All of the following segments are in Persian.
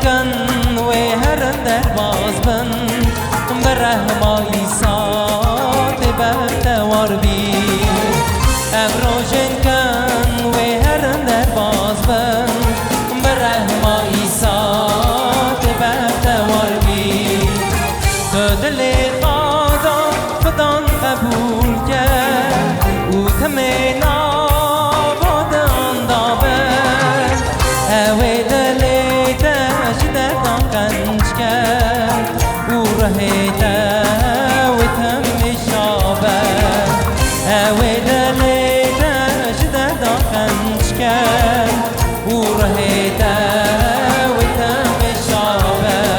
کن و هر در باز بن بره ما ایسا بختوار بی افروشن کن و هر در باز بن بره ما ایسا بختوار بی تو دل خدا خدان قبول کرد او تمینا بادان دابر اوی دل دردان قنج کرد او رهیده و تم شابر اوی دل دردان قنج کرد او رهیده و تم شابر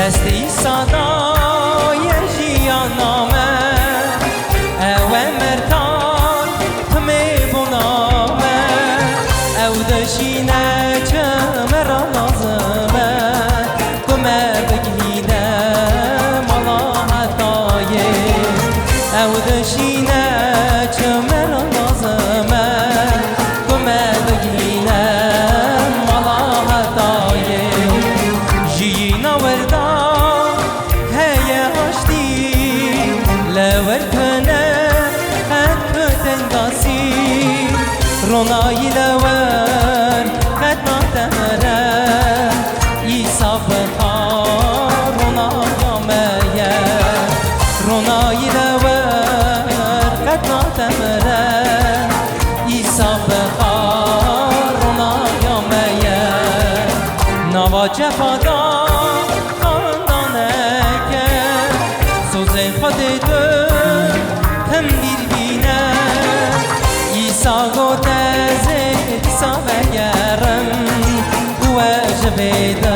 دستی صدای جیانامه او مرتان تمی بنامه او دشینه چه مرا لازمه کمه بگیده مالا حتایه او دشینه چه مرا لازمه کمه بگیده مالا حتایه جینا وردا لورتنا قد تنقاسي روناي لور قد نهتمرا يصاب خار روناي مايا روناي لور قد نهتمرا يصاب خار روناي مايا نوا جفادا خودت هم بیربینه ایسا گوته زید ایسا بگرم و جبیده